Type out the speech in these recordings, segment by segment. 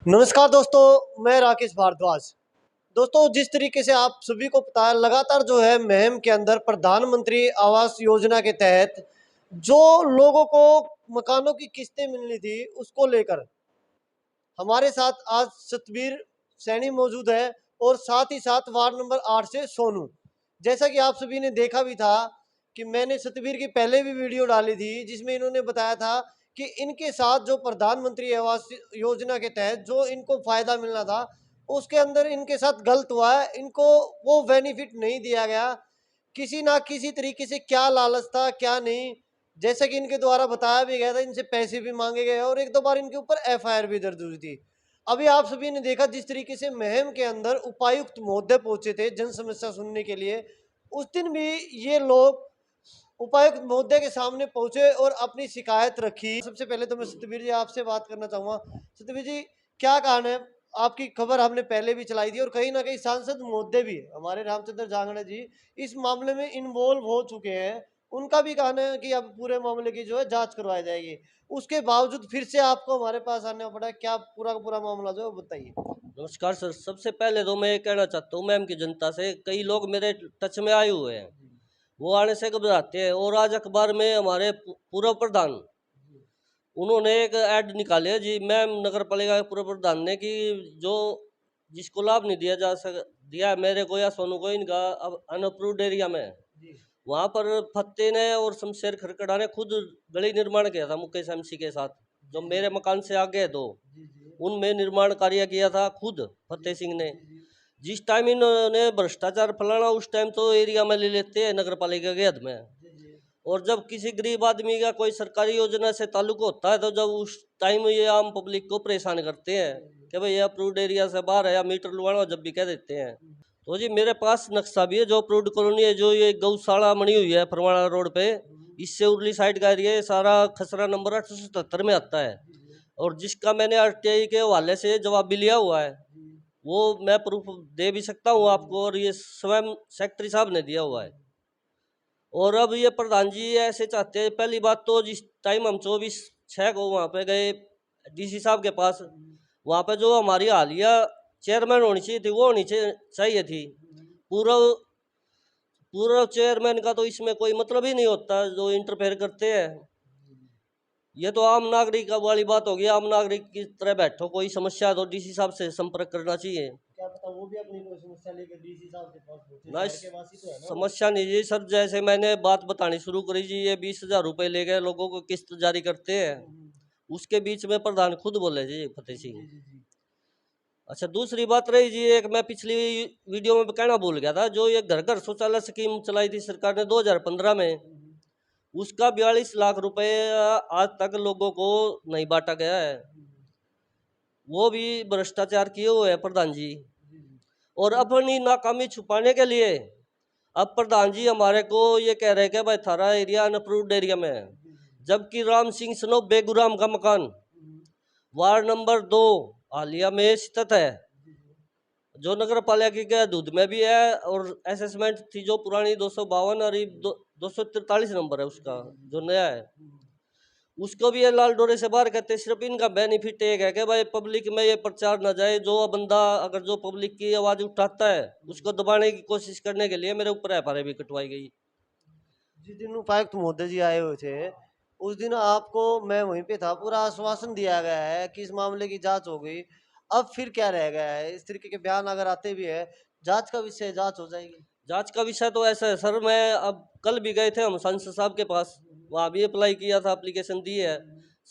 नमस्कार दोस्तों, मैं राकेश भारद्वाज। दोस्तों, जिस तरीके से आप सभी को पता है, लगातार जो है मुहिम के अंदर प्रधानमंत्री आवास योजना के तहत जो लोगों को मकानों की किस्तें मिलनी थी, उसको लेकर हमारे साथ आज सतबीर सैनी मौजूद है और साथ ही साथ वार्ड नंबर 8 से सोनू। जैसा कि आप सभी ने देखा भी था कि मैंने सतबीर की पहले भी वीडियो डाली थी, जिसमें इन्होंने बताया था कि इनके साथ जो प्रधानमंत्री आवास योजना के तहत जो इनको फायदा मिलना था, उसके अंदर इनके साथ गलत हुआ है। इनको वो बेनिफिट नहीं दिया गया। किसी ना किसी तरीके से क्या लालच था, क्या नहीं, जैसा कि इनके द्वारा बताया भी गया था, इनसे पैसे भी मांगे गए और एक दो बार इनके ऊपर एफआईआर भी दर्ज हुई थी। अभी आप सभी ने देखा जिस तरीके से मुहिम के अंदर उपायुक्त महोदय पहुंचे थे जन समस्या सुनने के लिए, उस दिन भी ये लोग उपायुक्त महोदय के सामने पहुंचे और अपनी शिकायत रखी। सबसे पहले तो मैं सतबीर जी आपसे बात करना चाहूंगा। सतबीर जी, क्या कारण है? आपकी खबर हमने पहले भी चलाई थी और कहीं ना कहीं सांसद महोदय भी हमारे रामचंद्र जांगड़ा जी इस मामले में इन्वॉल्व हो चुके हैं। उनका भी कहना है कि अब पूरे मामले की जो है जांच करवाई जाएगी। उसके बावजूद फिर से आपको हमारे पास आना पड़ा। क्या पूरा का पूरा मामला जो है वो बताइए। नमस्कार सर। सबसे पहले तो मैं ये कहना चाहता हूँ मैम की जनता से, कई लोग मेरे टच में आए हुए हैं, वो आने से घबराते हैं। और आज अखबार में हमारे पूर्व प्रधान उन्होंने एक ऐड निकाले है जी, मैम नगर पालिका के पूर्व प्रधान ने, कि जो जिसको लाभ नहीं दिया जा सक दिया मेरे को या सोनू को, इनका अब अनअप्रूव्ड एरिया में वहाँ पर फत्ते ने और शमशेर खरकड़ा ने खुद गली निर्माण किया था मुकेश एमसी के साथ, जो मेरे मकान से आगे है दो, उनमें निर्माण कार्य किया था खुद फतेह सिंह ने। जिस टाइम इन्होंने भ्रष्टाचार फैलाना, उस टाइम तो एरिया में ले लेते हैं नगर पालिका के हद में। और जब किसी गरीब आदमी का कोई सरकारी योजना से ताल्लुक होता है, तो जब उस टाइम ये आम पब्लिक को परेशान करते हैं कि भाई ये अप्रूव्ड एरिया से बाहर है या मीटर लगवाना, जब भी कह देते हैं। तो जी मेरे पास नक्शा भी है, जो अप्रूव्ड कॉलोनी है, जो ये गौशाला बनी हुई है फरवाड़ा रोड पे, इससे उरली साइड का एरिया सारा खसरा नंबर 877 में आता है। और जिसका मैंने आरटीआई के हवाले से जवाब भी लिया हुआ है, वो मैं प्रूफ दे भी सकता हूँ आपको, और ये स्वयं सेक्रेटरी साहब ने दिया हुआ है। और अब ये प्रधान जी ऐसे चाहते हैं, पहली बात तो जिस टाइम हम 24/6 को वहाँ पे गए डीसी साहब के पास, वहाँ पे जो हमारी हालिया चेयरमैन होनी चाहिए थी, वो होनी चाहिए थी। पूर्व पूर्व चेयरमैन का तो इसमें कोई मतलब ही नहीं होता, जो इंटरफेयर करते हैं। ये तो आम नागरिक वाली बात होगी, आम नागरिक की तरह बैठो, कोई समस्या तो डीसी साहब से संपर्क करना चाहिए। क्या पता वो भी अपनी कोई समस्या लेकर डीसी साहब के पास पहुंचे, ना शहर के वासी तो है ना वो। समस्या नहीं जी सर, जैसे मैंने बात बतानी शुरू करी जी, ये 20,000 रुपये ले गए, लोगों को किस्त जारी करते हैं, उसके बीच में प्रधान खुद बोले जी फतेह सिंह। जी जी जी। अच्छा, दूसरी बात रही जी, एक मैं पिछली वीडियो में कहना भूल गया था, जो ये घर घर शौचालय स्कीम चलाई थी सरकार ने 2015 में, उसका 42 लाख रुपए आज तक लोगों को नहीं बांटा गया है। वो भी भ्रष्टाचार किए हुए हैं प्रधान जी। और अपनी नाकामी छुपाने के लिए अब प्रधान जी हमारे को ये कह रहे हैं कि भाई थारा एरिया अनअप्रूव्ड एरिया में है, जबकि राम सिंह सनो बेगुराम का मकान वार्ड नंबर 2 आलिया में स्थित है, जो नगर पालिका के दूध में भी है। और असेसमेंट थी जो पुरानी 252 और 243 नंबर है उसका, जो नया है उसको भी ये लाल डोरे से बाहर करते। सिर्फ इनका बेनिफिट एक है कि भाई पब्लिक में ये प्रचार ना जाए, जो बंदा अगर जो पब्लिक की आवाज उठाता है उसको दबाने की कोशिश करने के लिए मेरे ऊपर एफआईआर भी कटवाई गई। जिस दिन उपायुक्त महोदय जी आए हुए थे, उस दिन आपको, मैं वहीं पे था, पूरा आश्वासन दिया गया है कि इस मामले की जांच हो गई। अब फिर क्या रह गया है? इस तरीके के बयान अगर आते भी है, जांच का विषय, जांच हो जाएगी। जांच का विषय तो ऐसा है सर, मैं अब कल भी गए थे हम सांसद साहब के पास, वहाँ भी अप्लाई किया था, एप्लीकेशन दी है।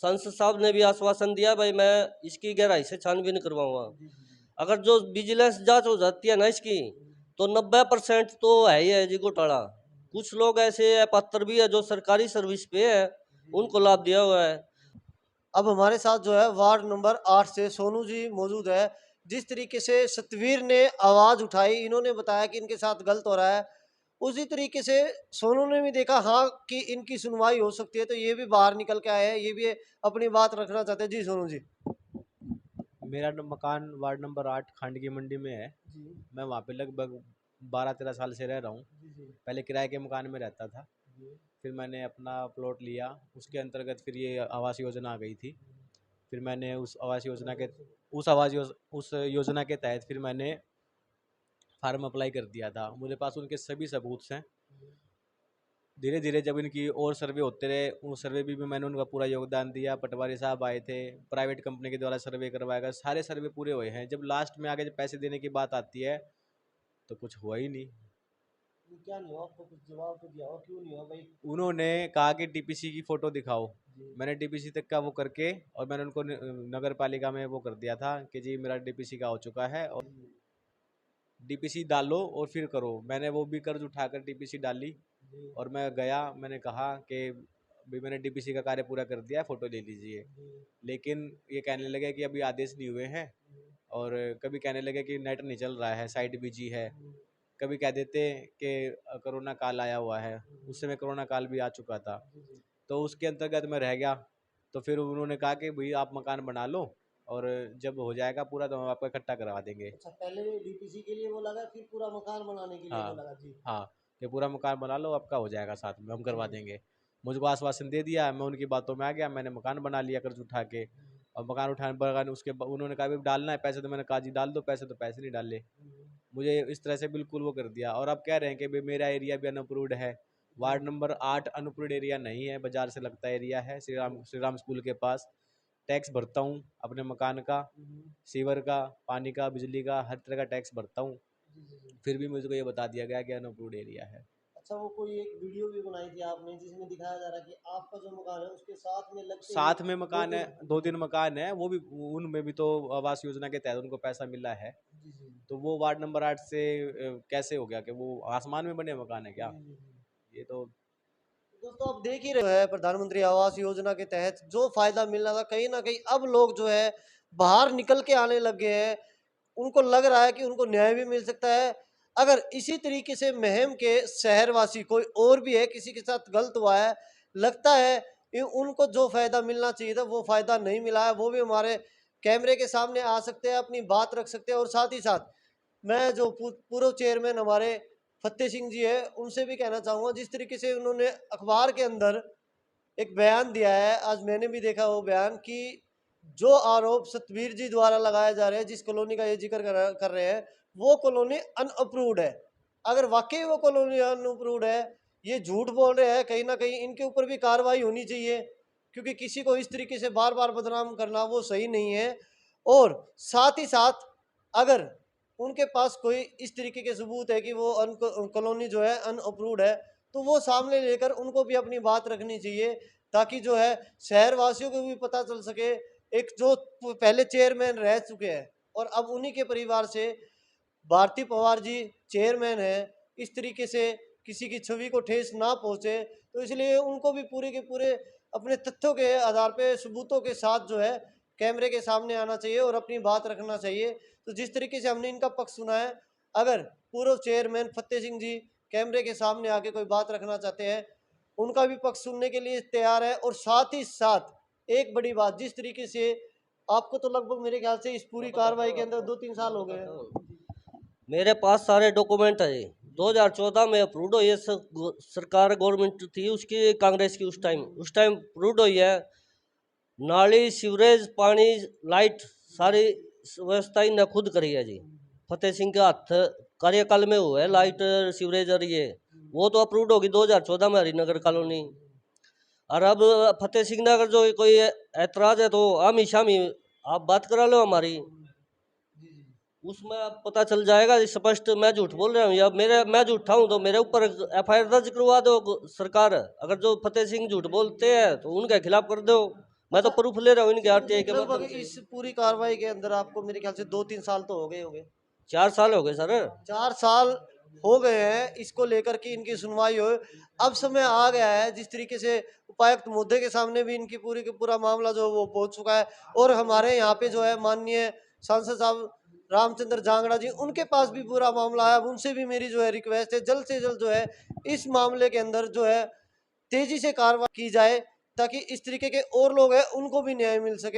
सांसद साहब ने भी आश्वासन दिया भाई मैं इसकी गहराई से छानबीन करवाऊंगा। अगर जो विजिलेंस जांच हो जाती है ना इसकी, तो 90% तो है ही है जी घोटाला। कुछ लोग ऐसे पात्र भी है जो सरकारी सर्विस पे है, उनको लाभ दिया हुआ है। अब हमारे साथ जो है वार्ड नंबर 8 से सोनू जी मौजूद है। जिस तरीके से सतवीर ने आवाज उठाई, इन्होंने बताया कि इनके साथ गलत हो रहा है, उसी तरीके से सोनू ने भी देखा हाँ कि इनकी सुनवाई हो सकती है, तो ये भी बाहर निकल के आए हैं, ये भी अपनी बात रखना चाहते हैं। जी सोनू जी। मेरा मकान वार्ड नंबर 8 खांड की मंडी में है। मैं वहाँ पे लगभग 12-13 साल से रह रहा हूँ। पहले किराए के मकान में रहता था, फिर मैंने अपना प्लॉट लिया, उसके अंतर्गत फिर ये आवास योजना आ गई थी। फिर मैंने उस आवास योजना के उस योजना के तहत फिर मैंने फार्म अप्लाई कर दिया था। मेरे पास उनके सभी सबूत हैं। धीरे धीरे जब इनकी और सर्वे होते रहे, उस सर्वे भी मैंने उनका पूरा योगदान दिया। पटवारी साहब आए थे, प्राइवेट कंपनी के द्वारा सर्वे करवाया गया, सारे सर्वे पूरे हुए हैं। जब लास्ट में आगे जब पैसे देने की बात आती है तो कुछ हुआ ही नहीं। क्या नहीं हुआ? आपको कुछ जवाब तो दिया हो, क्यों नहीं हुआ भाई? उन्होंने कहा कि टीपीसी की फोटो दिखाओ। मैंने टीपीसी तक का वो करके और मैंने उनको नगर पालिका में वो कर दिया था कि जी मेरा टीपीसी का हो चुका है और डीपीसी डालो और फिर करो। मैंने वो भी कर्ज उठाकर टीपीसी डाली और मैं गया, मैंने कहा कि भी मैंने डीपीसी का कार्य पूरा कर दिया है, फोटो ले लीजिए। लेकिन ये कहने लगे कि अभी आदेश नहीं हुए हैं, और कभी कहने लगे कि नेट नहीं चल रहा है, साइट बिजी है। कभी कह देते कि कोरोना काल आया हुआ है, उस समय कोरोना काल भी आ चुका था। तो उसके अंतर्गत मैं रह गया। तो फिर उन्होंने कहा कि भाई आप मकान बना लो और जब हो जाएगा पूरा तो हम आपको इकट्ठा करवा देंगे। अच्छा, पहले डीपीसी के लिए वो लगा, फिर पूरा मकान बनाने के लिए वो हाँ लगा जी। हाँ, कि पूरा मकान बना लो, आपका हो जाएगा, साथ में हम करवा देंगे। मुझको आश्वासन दे दिया, मैं उनकी बातों में आ गया, मैंने मकान बना लिया कर्ज उठा के। और मकान उठाने पर उसके उन्होंने कहा भी डालना है पैसे, तो मैंने कहा जी डाल दो पैसे, तो पैसे नहीं डाले। मुझे इस तरह से बिल्कुल वो कर दिया। और अब कह रहे हैं कि भाई मेरा एरिया भी अनअप्रूव्ड है। वार्ड नंबर 8 अनअप्रूव्ड एरिया नहीं है, बाजार से लगता एरिया है, श्री राम स्कूल के पास। टैक्स भरता हूँ अपने मकान का, सीवर का, पानी का, बिजली का, हर तरह का टैक्स भरता हूँ। फिर भी मुझको ये बता दिया गया कि अनअप्रूव्ड एरिया है। अच्छा, वो कोई एक वीडियो भी बनाई थी आपने जिसमें दिखाया जा रहा है कि आपका जो मकान है उसके साथ में लगते ही साथ में दो मकान है, तीन। 2-3 मकान है, वो भी उनमें भी तो आवास योजना के तहत उनको पैसा मिला है। जी जी तो वो वार्ड नंबर 8 से कैसे हो गया कि वो आसमान में बने मकान है क्या? जी। ये तो दोस्तों, आप देख ही रहे हैं प्रधानमंत्री आवास योजना के तहत जो फायदा मिलना था, कहीं ना कहीं अब लोग जो है बाहर निकल के आने लग गए हैं। उनको लग रहा है कि उनको न्याय भी मिल सकता है। अगर इसी तरीके से महम के शहरवासी कोई और भी है, किसी के साथ गलत हुआ है, लगता है कि उनको जो फायदा मिलना चाहिए था वो फायदा नहीं मिला है, वो भी हमारे कैमरे के सामने आ सकते हैं, अपनी बात रख सकते हैं। और साथ ही साथ मैं जो पूर्व चेयरमैन हमारे फतेह सिंह जी है, उनसे भी कहना चाहूँगा, जिस तरीके से उन्होंने अखबार के अंदर एक बयान दिया है, आज मैंने भी देखा वो बयान, कि जो आरोप सतवीर जी द्वारा लगाए जा रहे हैं, जिस कॉलोनी का ये जिक्र कर रहे हैं, वो कॉलोनी अनअप्रूव्ड है। अगर वाकई वो कॉलोनी अनअप्रूव्ड है, ये झूठ बोल रहे हैं, कहीं ना कहीं इनके ऊपर भी कार्रवाई होनी चाहिए, क्योंकि किसी को इस तरीके से बार बार बदनाम करना वो सही नहीं है। और साथ ही साथ अगर उनके पास कोई इस तरीके के सबूत है कि वो कॉलोनी जो है अनअप्रूव्ड है, तो वो सामने लेकर उनको भी अपनी बात रखनी चाहिए, ताकि जो है शहरवासियों को भी पता चल सके। एक जो पहले चेयरमैन रह चुके हैं और अब उन्हीं के परिवार से भारती पवार जी चेयरमैन हैं, इस तरीके से किसी की छवि को ठेस ना पहुंचे, तो इसलिए उनको भी पूरे के पूरे अपने तथ्यों के आधार पे सबूतों के साथ जो है कैमरे के सामने आना चाहिए और अपनी बात रखना चाहिए। तो जिस तरीके से हमने इनका पक्ष सुना है, अगर पूर्व चेयरमैन फतेह सिंह जी कैमरे के सामने आके कोई बात रखना चाहते हैं, उनका भी पक्ष सुनने के लिए तैयार है। और साथ ही साथ एक बड़ी बात, जिस तरीके से आपको तो लगभग मेरे ख्याल से इस पूरी कार्रवाई के अंदर 2-3 साल हो गए हैं। मेरे पास सारे डॉक्यूमेंट है। 2014 में अप्रूव्ड हुई है, सरकार गवर्नमेंट थी उसकी, कांग्रेस की, उस टाइम अप्रूव्ड हुई है। नाली, सीवरेज, पानी, लाइट, सारी व्यवस्था इन्हें खुद करी है जी। फतेह सिंह के हाथ कार्यकाल में हुआ है लाइट, सीवरेज और ये, वो तो अप्रूव्ड होगी 2014 में हरिनगर कॉलोनी। और अब फतेह सिंह ने अगर जो कोई ऐतराज है तो हम शामी आप बात करा लो हमारी, उसमें अब पता चल जाएगा स्पष्ट। मैं झूठ बोल रहा हूँ या मैं झूठा हूँ तो मेरे ऊपर एफआईआर दर्ज करवा दो सरकार। अगर जो फतेह सिंह झूठ बोलते हैं तो उनके खिलाफ कर दो। मैं तो प्रूफ ले रहा हूँ इनके आरटीआई के लगभग माध्यम से। इस पूरी कार्रवाई के अंदर आपको मेरे ख्याल से 2-3 साल तो हो गए होंगे। 4 साल हो गए सर। 4 साल हो गए हैं इसको लेकर के इनकी सुनवाई हो। अब समय आ गया है, जिस तरीके से उपायुक्त मुद्दे के सामने भी इनकी पूरी का पूरा मामला जो वो पहुंच चुका है, और हमारे यहाँ पे जो है माननीय सांसद साहब रामचंद्र जांगड़ा जी, उनके पास भी पूरा मामला है। अब उनसे भी मेरी जो है रिक्वेस्ट है, जल्द से जल्द जो है इस मामले के अंदर जो है तेजी से कार्रवाई की जाए, ताकि इस तरीके के और लोग हैं उनको भी न्याय मिल सके।